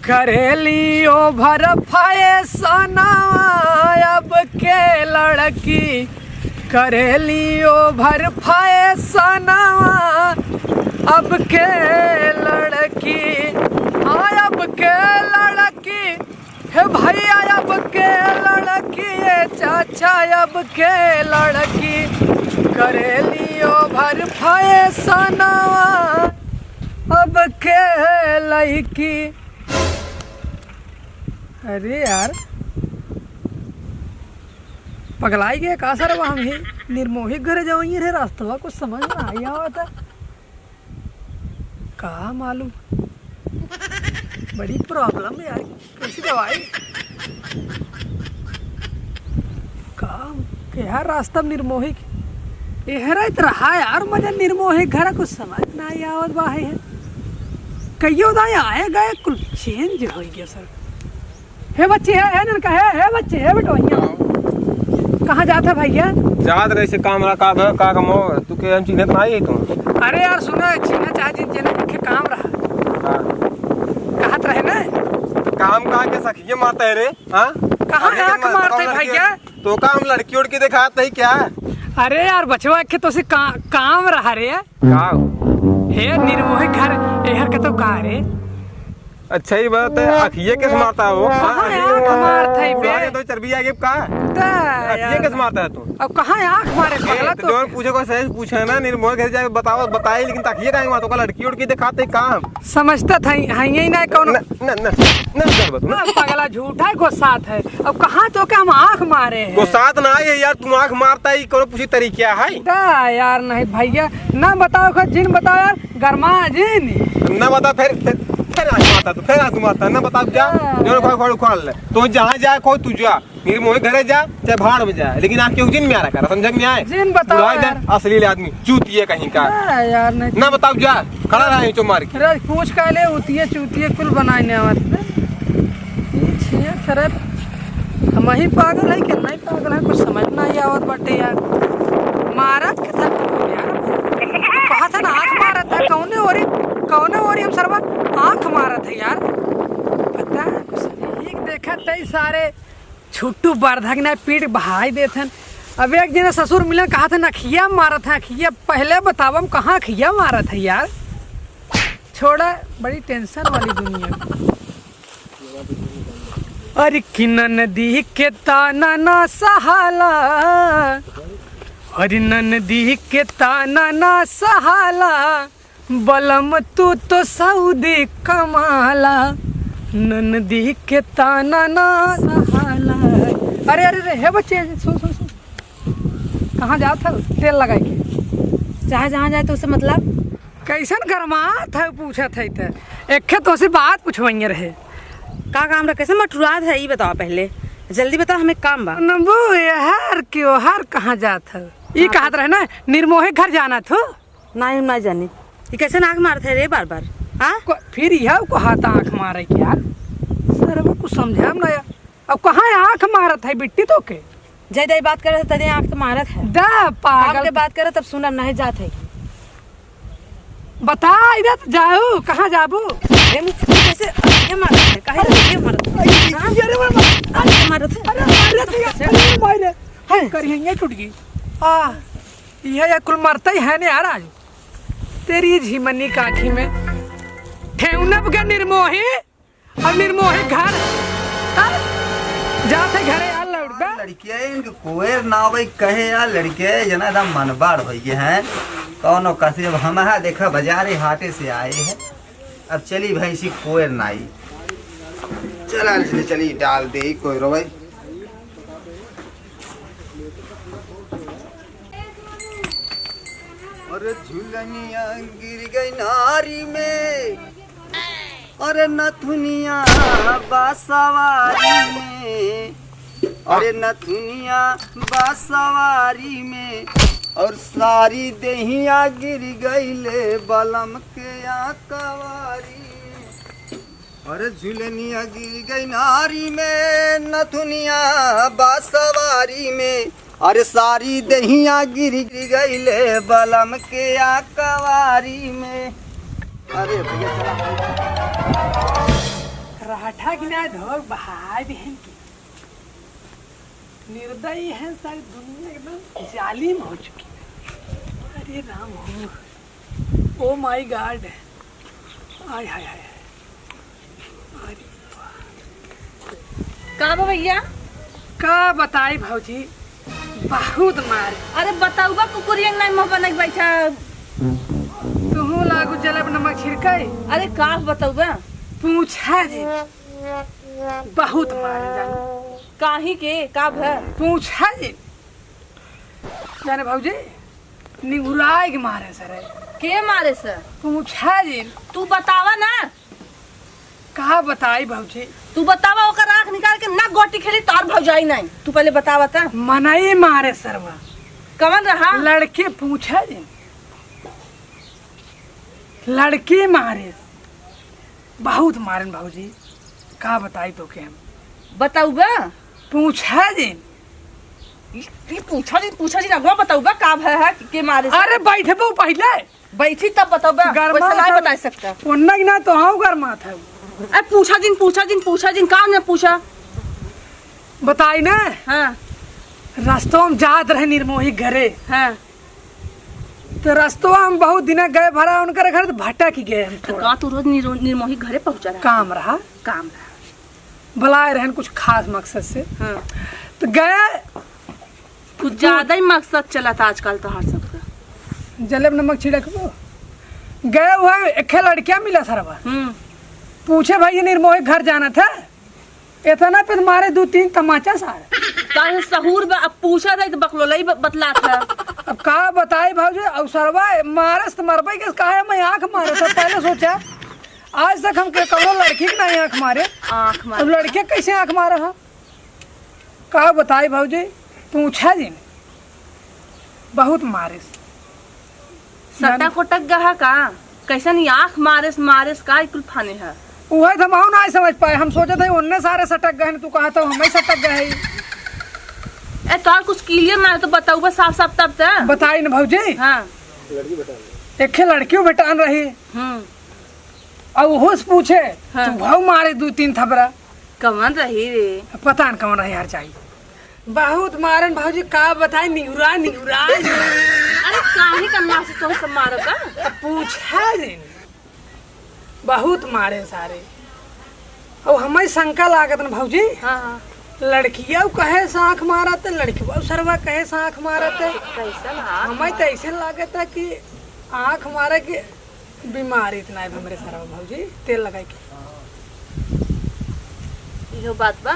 करेलियो भर फैसना अब के लड़की, करेलियो भर फैसना अब के लड़की, अब के लड़की हे भैया, अब के लड़की चाचा, अब के लड़की करेलियो भर फैसना अब के लड़की। अरे यार पगलाई गए का सर, हम ही निर्मोही घर जाओगे रे, रास्ता कुछ समझ में आई आवता का मालूम, बड़ी प्रॉब्लम है यार, कैसी दवाई का यार, रास्ता निर्मोही एहरत रहा यार, मजा निर्मोही घर कुछ समझ ना आई आवत बा है, कईयों दाएं आए गए कुल चेंज हो गया सर। हे बच्चे है ननका है बच्चे है बेटोइया, कहाँ जाता भैया? जात रहे से काम रहा का कमो तू के हम चिन्हत नहीं है तू। अरे यार सुनो, चिन्ह चाह जिन जने के काम रहा कहत रहे ना, काम कहाँ के सखिए मारते है रे? हां कहाँ आंख मारते भैया? तो काम लड़की उड़ के दिखात नहीं क्या? अरे यार बचवा के तो से काम रहा रे का हे निर्मोही घर एहर के तो का रे। अच्छा ही बात है, अखिए किस मारता है वो? कहाँ आंख मारता है बे? तो चर्बी आगे का अखिए किस मारता है तू? अब कहाँ आंख मारे पगला तो जो पूछे को सही पूछे ना, निर्मोह घर जाके बताओ बताई, लेकिन तखिए काहे मारतो का लड़की उड़ के दिखाते काम समझता था ही ना कौन न न न कर बतू ना पगला झूठा को साथ है। अब कहाँ तो के हम आंख मारे हैं? को साथ ना है यार, तू आंख मारता ही करो पूछी तरीका है यार नहीं भैया ना बताओ खा जिन बताओ यार, गरमा जिन ना बता फिर आंख मारता तो फिर आंख मारता ना बता क्या जो खोल खोल ले तो जहाँ जाए कोई तू जा, निर्मोही घरे जा चाहे भाड़ में जा, लेकिन आंख क्यों जिन में आ रहा समझ में आए? जिन बताओ यार, असली आदमी चूतिए कहीं का यार नहीं ना बताओ जा, खड़ा रहा चो मार के पूछ का ले उतिये चूतिये कुल बनाने आवत खरत हम ही पागल है कि नहीं पागल है, कुछ समझ ना ही आवत बटे यार। मारा कितना यार, कहा था ना आंख मारा था, कौने ओरी हम सरवा आंख मारा था यार, पता है कुछ एक देखा तई सारे छुट्टू बर्धक ने पीठ बहाई देथन। अब एक दिन ससुर मिलन कहा था ना खिया मारा था, खिया पहले बतावम कहाँ खिया मारा था यार, छोड़ा बड़ी टेंशन वाली दुनिया। अरे किन्न नदी के ताना ना सहाला, अरे नदी के ताना ना सहाला, बलम तू तो सऊदी कमाला, नदी के ताना ना सहाला। अरे अरे अरे हे बच्चे सुन सुन सुन, कहाँ जात है तेल लगा के? जहाँ जाए तो उसे मतलब कैसन गरमा था पूछा था एक तो से बात पूछवाइए रहे का काम रहा, कैसे मटुरात है ये बताओ पहले, जल्दी बताओ हमें काम बा। नबू यार क्यों हर कहाँ जात है? ये कहत रहे ना निर्मोही घर जाना था ना जानी ये कैसे आँख मारते रे बार बार? हाँ फिर यह को हाथ आँख मारे के यार, सर वो कुछ समझा ना यार। अब कहाँ आँख मारत है बिट्टी तो के जय दई बात करे तदे आँख तो मारत है, दा पागल के बात करे तब सुनम नहीं जात है। बता इधर तो जाओ, कहाँ जाबू? कैसे ये मारत है, काहे ये मारत है? अरे मारत है करिए टूट गई आ यह कुल मरता ही है ना यार। आज तेरी झीमनी का आँखी में ठेउनब के निर्मोही और निर्मोही घर जाते घरे यार लौट बे लड़कियां इनके कोएर ना भाई कहे यार, लड़के जना एकदम मनबाड़ हो गए हैं कौनो कसी। अब हम देखा बाजारे हाटे से आए हैं, अब चली भाई सी कोएर नाई चला चली डाल दे कोई रो भाई। अरे झुलनिया गिर गई नारी में, अरे नथुनिया बासवारी में, अरे नथुनिया बासवारी में, और सारी देहिया गिर गईले बलम के कवारी। अरे झुलनिया गिर गई नारी में, नथुनिया बासवारी में, अरे सारी दहिया गिर गईले बलम के कवारी में। अरे भैया चला रहा पाठा की ना धोक बहाय बहन की निर्दयी है, सारी दुनिया एकदम जालिम हो चुकी है। अरे राम हो, ओ माय गॉड, आय हाय हाय, अरे का बा भैया? का बताई भौजी, बहुत मार। अरे बताऊबा कुकुरियन नहीं मुंह बना के बैठा। तुहू लागू जलब नमक छिड़काई। अरे का बताऊबा? पूछा जी, बहुत मारे जान। काहे के का भ? पूछा जी जाने भौजी, निगुराए के मारे सर। के मारे से? पूछा जी, तू बतावा ना। कहा बताई भौजी? तू बतावा, ओकर आंख निकाल के ना गोटी खेली तो और भौजाई नहीं। तू पहले बतावा ता। मनाई मारे सरवा। कवन रहा? लड़के पूछा जी, लड़के मारे, बहुत मारन भौजी। का बताई तो के हम? बताऊबा? पूछा जी, ये पूछा जी ना गो बताऊबा का भ है के मारे से? अरे बैठे बहु पहले बैठी तब बताऊबा। गरमा वैसे नहीं था। बता सकता। उन्ना की ना तो हाँ गरमा था। अरे पूछा दिन का ने पूछा? बताई ना, हाँ रास्तों में जात रहे निर्मोही घरे, हाँ। तो रास्तों में बहुत दिन गए भरा उनकर घर, तो भटक गए हम तो थोड़ा। का तू रोज निर्मोही घरे पहुंचा रहा? काम रहा, काम रहा। बुलाए रहन कुछ खास मकसद से, हाँ। तो गए। कुछ ज्यादा ही मकसद चला था आजकल तो हर सबका। जलेब नमक छिड़कबो गए हुए, एक लड़कियां मिला सरवा। पूछे भाई ये निर्मोही घर जाना था, इतना पे मारे 2-3 तमाचा सारे। काहे सहूर बा? अब पूछा था तो बकलोलाई बतला था। अब का बताई भाजी, अवसरवा मारस तो मरबई के काहे मैं आंख मारे था। पहले सोचा आज तक हम कौनो लड़की की नहीं आंख मारे, आंख मार। अब लड़के कैसे आंख मारा है? का बताई भाजी, पूछा जी बहुत मारे। सटक उटक गहा का कैसा नहीं आंख मारेस का कुल फाने है। वही तो हम ना समझ पाए, हम सोचे थे उनने सारे सटक गए, तू कहा था हम ही सटक गए। ए तो कुछ क्लियर ना है तो बताऊ बस साफ साफ तब तक बताई ना भौजी। हाँ। एक लड़कियों बेटान रही, अब वो से पूछे हाँ। तू भाव मारे 2-3 थपरा। कवन रही रे? पता न कौन रही यार, चाहिए बहुत मारन भौजी। का बताई, निगुरा अरे काहे कन्ना से तो सब मारो का? पूछा दिन बहुत मारे सारे। अब हमें शंका लागत न भौजी, हाँ। लड़किया कहे साख मारत, लड़किया सरवा कहे साख मारत। कैसा ना? हमें तो ऐसे लागत है कि आँख मारे के बीमारी इतना है हमरे सरवा भौजी, तेल लगाई के। यो बात बा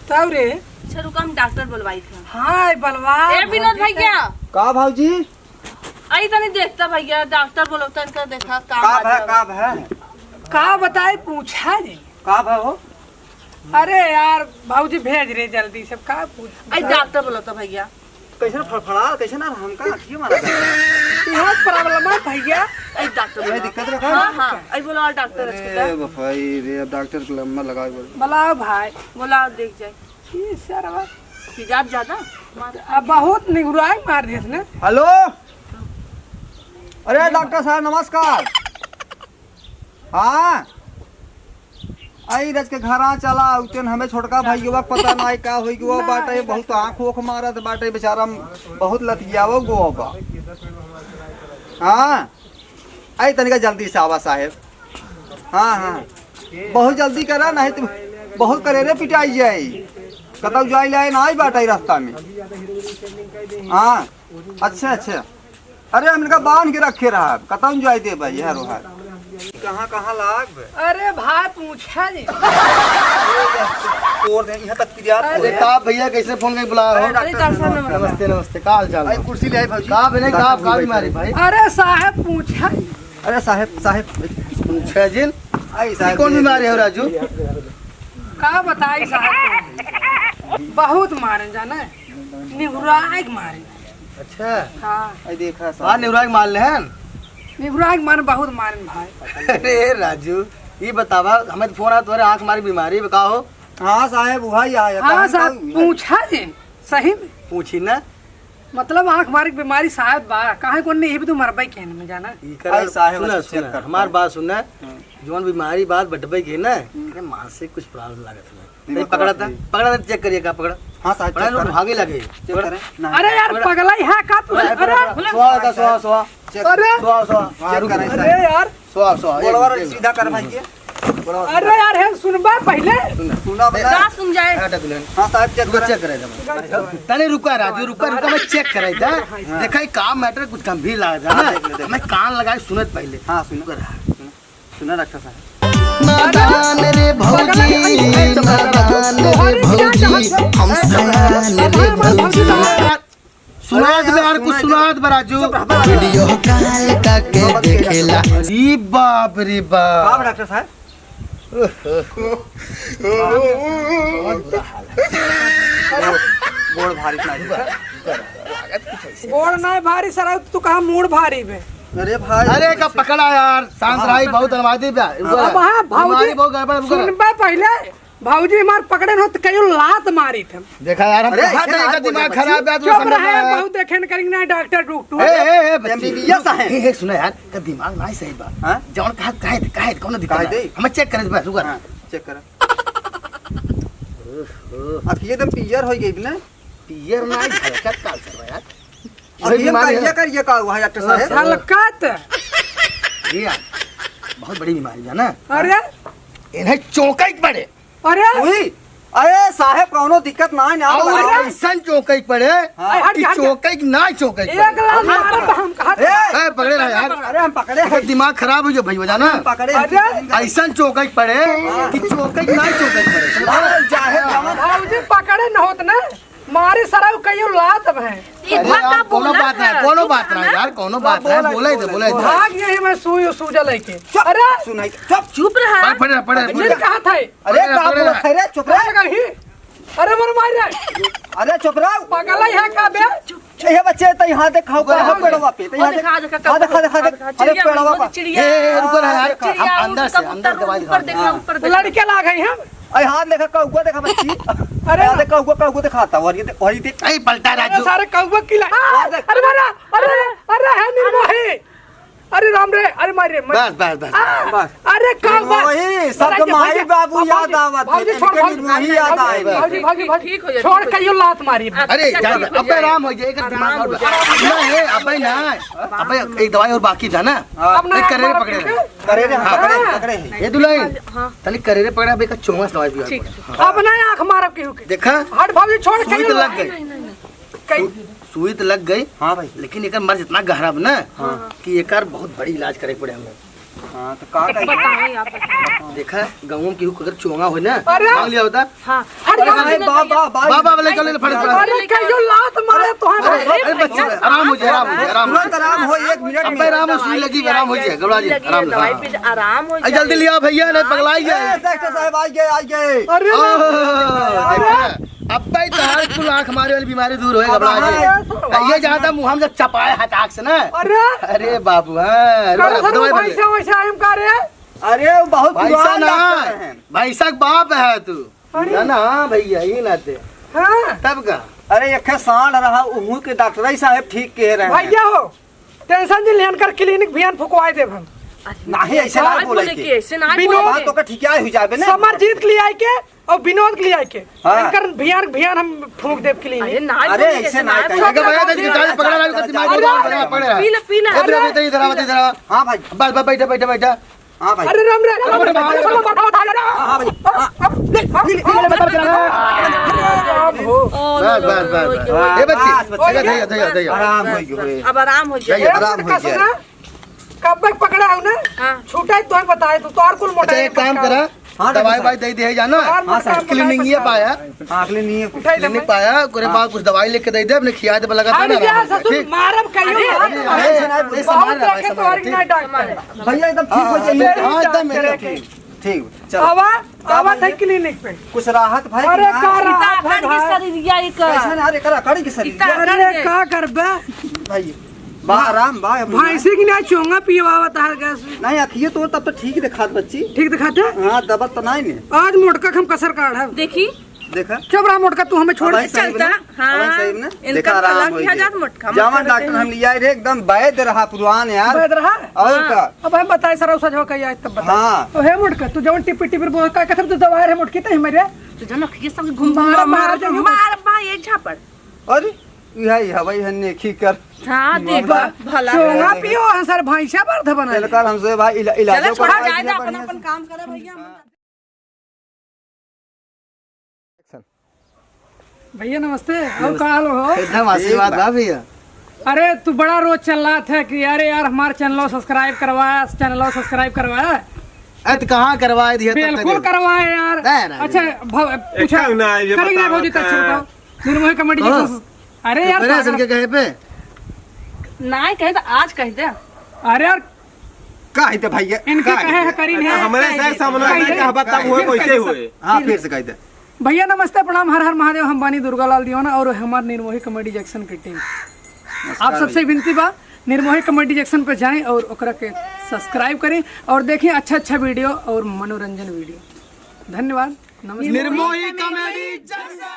तब रे, अच्छा रुका हम डॉक्टर बुलवाई था। हाँ बलवा। ए विनोद भैया, का भाजी? आई तनी देखता भैया, डॉक्टर बोलता इनका देखा का है का बताए? पूछा जी का है हो? अरे यार भाऊजी भेज रहे जल्दी से। का पूछ? आई डॉक्टर बोलता भैया। कैसे फड़फड़ा कैसे ना हमका आखिए मारा यहाँ प्रॉब्लम है भैया। आई डॉक्टर ये दिक्कत रखा? हाँ हाँ आई बोला डॉक्टर ए भाई रे, अब डॉक्टर को लम्बा लगा बुलाओ भाई। बोला देख जाए ये सरवा हिजाब ज्यादा अब बहुत निगुराई मार दी इसने। हेलो, अरे डॉक्टर साहब नमस्कार। हाँ आई रज के घर आ चला उतन हमें छोटका भाई युवा पता ना का होई गो बाटे, बहुत आंख ओख मारत बाटे बेचारा, बहुत लतियावो गो बा। हाँ आई तनिका जल्दी से आवा साहेब। हाँ हाँ बहुत जल्दी करा, नहीं तो बहुत करेरे पिटाई जाई, कतौ जाई लाए ना आई बाटे रास्ता में। हाँ अच्छा अरे हमने बांध के रखे रहा, कतौ जाई दे भाई यार रोहर कहाँ लाग। अरे भाई पूछा जी और देंगे यहाँ तक यार। अरे का भैया कैसे फोन करके बुला रहे हो? अरे डॉक्टर साहब नमस्ते। नमस्ते नमस्ते, का हाल चाल? आई कुर्सी ले आई भाजी। का बने का बीमारी भाई? अरे साहब पूछा जी। अरे साहेब छह जिन आई साहब कौन बीमारी है राजू? का बताई साहब, बहुत मारे जाना निगुराई मारे। अच्छा हाँ आई देखा हाँ साहब निवराग मार ले हैं। निगुराई मारे बहुत मारे भाई। अरे राजू ये बतावा, हमें तो फोन आया तुम्हारे आंख मारी बीमारी बताओ। हाँ साहेब वही आया। हाँ साहब पूछा जी सही में। पूछी ना मतलब आँख मारे की बीमारी शायद बा काहे को नहीं भी तू मरबई केन में जाना अरे साहब, सुना चेक सुना कर। हमार बात सुनना जौन बीमारी बात बटबे के ना मानसिक कुछ प्रॉब्लम लागत है नहीं पकड़ा था चेक करिए का पकड़ा हाँ साहब, पकड़ा चेक लोग करें। भागे लगे चेक करें। नहीं, अरे यार पगला है का तू अरे सोआ का सोआ चेक अरे चेक करें अरे यार सोआ गोलवर सीधा कर भाई के। अरे यार है सुनबा पहले सुना बता। का सुन जाए हाँ साहब, चेक करें। चेक करे तने रुका राजू रुका मैं चेक करे था देखा ये काम मैटर कुछ गंभीर लगा था ना मैं कान लगाए सुनत पहले हाँ सुनो सुना डॉक्टर साहब। नादान रे भौजी नादान रे भौजी हम सयान रे भौजी सुनात में यार कुछ सुनात बराजू वीडियो कॉल करके देखेला री बाप रे कहाँ बाप डॉक्टर साहब? गोड़ भारी इतना। गोड़ ना भारी सरा तू कहा मूड भारी बे अरे भाई, अरे का पकड़ा यार शांत रही बहुत अलमादी पे अब हाँ भाऊजी बहुत गड़बड़ सुनबा पहले भाऊजी हमार पकड़े हो तो कई लात मारी थे देखा यार हम अरे, कहा ऐसे था आप इनका बोले दिमाग बच्चे। खराब है तो चुप समझ रहे में बहुत देखे करेंगे ना डॉक्टर डॉक्टर ए बच्चे MBBS है। ए सुना यार का दिमाग नहीं सही बा हाँ? जौन कहा काहे कौन दिक्कत काहे है दे? हम चेक करे बस रुका हाँ, चेक करें। अब ये तो पियर हो गई ना। पियर नहीं झलकत काल से यार अब वही बीमारी है ये का हुआ है डॉक्टर साहब? हलकत ये यार बहुत बड़ी बीमारी है ना अरे इन्हें चौंका पड़े अरे हुई। अरे साहब कोनो दिक्कत ना है ना। और ऐसा चौंका पड़े हाँ। कि चौंका ना चौंका एक लात मारा तो हम कहा ए, पकड़े रहे यार अरे हम पकड़े अगर हैं। दिमाग खराब हो गया भाई बजाना पकड़े अरे, ऐसा चौका पड़े कि चौका ना चौका पड़े भाऊजी पकड़े न होत ना मारे सरा कई लात है अरे यार कोनो बात नहीं कोनो बात नहीं यार कोनो बात नहीं बोले थे भाग यही मैं सूजा लेके अरे सुनाई चुप। चुप रहा पड़े पड़े ये कहा था अरे का बोला खैरे चुप रह। कहीं अरे मन मारे अरे चुप रह। पगला है का बे ये बच्चे तो यहाँ देखा हुआ है पेड़वा पे तो यहाँ दिखा देखा अरे पेड़वा पे चिड़िया ए रुको ना यार चिड़िया हम अंदर से अंदर दवाई ऊपर देखा ऊपर देखा लड़के ला गई हम अरे हाथ देखा कौवा देखा बच्ची। अरे देखा कौवा दिखाता और ये वही देख। ऐ पलटा अरे राजू सारे कौवा किला अरे मारा अरे है निर्मोही अरे राम रे अरे मारे बस अरे कौवा वही सब माई बाबू याद आवत है इनके निर्मोही याद आए। भागी ठीक हो जाए छोड़ कई लात मारी अरे अब आराम हो जाएगा दिमाग नहीं अबे ना अबे एक दवाई और बाकी था ना एक करेरे पकड़े रहे करे रे पकड़े हैं। ये दुल्हन तनी करेरे पकड़ा बे का चोंगस दवाई पिया अब ना आंख मारब केहू के देखा हट भाभी छोड़ सुई कई तो लग गई सुई तो लग गई हाँ भाई। लेकिन एक मर्ज इतना गहरा ना कि एक बहुत बड़ी इलाज करे पड़े हमें हाँ तो का बताएं आप बताएं। देखा गाँव में केहू अगर चोंगा हो ना अरे! मांग लिया होता हाँ अरे बाबा बाबा वाले चले फट पड़ा अरे कई लात मारे तो अरे बच्चे आराम हो जाए आराम हो जाए आराम हो तुरंत आराम हो 1 मिनट अब आराम हो सुई लगी आराम हो जाए घबरा जाए आराम दवाई पे आराम हो अरे जल्दी लिया भैया नहीं पगलाई जाए डॉक्टर साहब आ गए। अरे देखा अब भाई तहार कुल आंख मारे वाली बीमारी दूर होए घबरा जाए ये ज्यादा मुंह हम जब चपाए हटाक से ना अरे अरे बाबू हां दवाई बदले पैसा वैसा हम कर रहे अरे वो बहुत भाईसा पुरान ना डॉक्टर हैं। भाईसा बाप है तू ना हाँ भैया ही नाते हाँ तब का अरे एक सांड रहा उहू के डॉक्टर ही साहब ठीक कह रहे हैं। भैया हो टेंशन जी लेन कर क्लिनिक भियान फुकवाए देब हम नहीं ऐसे ना आज बोले बोले के कि ऐसे ना बिनोद बात तो का ठीक हो जाबे ना। समरजीत के लिए आए के और विनोद के लिए आए के हाँ। इनकर भियान भियान हम फूक देब अरे क्लिनिक ना अरे ऐसे ना कहिए। अगर भैया तो निकाल पकड़ा रहा है दिमाग में पड़ रहा है पीला पीला इधर इधर आवा इधर आवा हाँ भाई बस बस बैठा बैठा बैठा हाँ भाई अरे राम रे हाँ भाई बस बस बस ए बच्ची दया दया दया आराम हो गए। अब आराम हो जाए आराम हो गया। कब तक पकड़ा है ना हाँ। छूटा तो बताए तो और कुल मोटा अच्छा एक काम करा हाँ, दवाई डॉक्टर वाई दे दे जाना हाँ, सर। क्लिनिक ये पाया आखिरी नहीं है। उठाई दे क्लिनिक पाया करे बाद कुछ दवाई लेके दे दे अपने खिया दे लगा अरे देना यार ससुर मारब कहियो बहुत देखे तो और नहीं डॉक्टर भैया एकदम ठीक हो जाइए। हाँ एकदम एकदम ठीक चलो आवा आवा था क्लिनिक पे कुछ राहत भाई। अरे का राहत काट के शरीर या एक ऐसा ना अरे करा कड़ी के शरीर अरे का करबे भाई बा आराम बा भैंसी की ना चोंगा पियवावत है गैस नहीं अखिए तो तब तो ठीक दिखात बच्ची। ठीक दिखाते हाँ दबत तो नहीं ने। आज मोटका हम कसर काढ़ है देखी देखा चुप रहा मोटका, तू हमें छोड़ भाई के सही चलता, ना? हाँ। भाई सही ना? इनका देखा आराम तलाक हो किया गया। जात मोटका, मत जवान करते डॉक्टर हम लिया रे एकदम वैद रहा पुरान यार। बैठ रहा और का अब हम बताए सर सच हो कही तब बता। हाँ। तो हे मोटका तू जवन टिपी टिपी बोल का कथर तू दवा रे मोटकी त मेरे तो जन ये सब घूम मार मार जाइयो। मार बा एक झापड़। अरे यही हवाई हन्ने खी कर हाँ देखा भला चोंगा पियो सर भैंसा बर्ध बना चल कर हमसे भाई इलाज चलो छोड़ा जाए दे, अपन अपन काम करे भैया। भैया नमस्ते। और का हाल हो? एकदम आशीर्वाद बा भैया। अरे तू बड़ा रोज चल रहा था कि अरे यार हमारे चैनल सब्सक्राइब करवाया। तो कहाँ करवाए दिया? बिल्कुल करवाए यार। नहीं, नहीं, अच्छा पूछा एक ना ये करेंगे बताओ भौजी, का। अच्छा बताओ निर्मोही कमेटी हाँ। अरे यार अरे सुन के कहे पे नहीं कहे तो आज कह दे। अरे यार का है भैया इनके कहे है करीन है। हमारे से सामने नहीं कहा बता हुए कैसे हुए। हाँ फिर से कह दे। भैया नमस्ते प्रणाम, हर हर महादेव। हम बानी दुर्गालाल दीवाना और हमारे निर्मोही कॉमेडी जंक्शन की टीम। आप सबसे विनती बा निर्मोही कॉमेडी जंक्शन पे जाएं और ओकरा के सब्सक्राइब करें और देखें अच्छा वीडियो और मनोरंजन वीडियो। धन्यवाद, नमस्ते। Nirmohi comedy junction.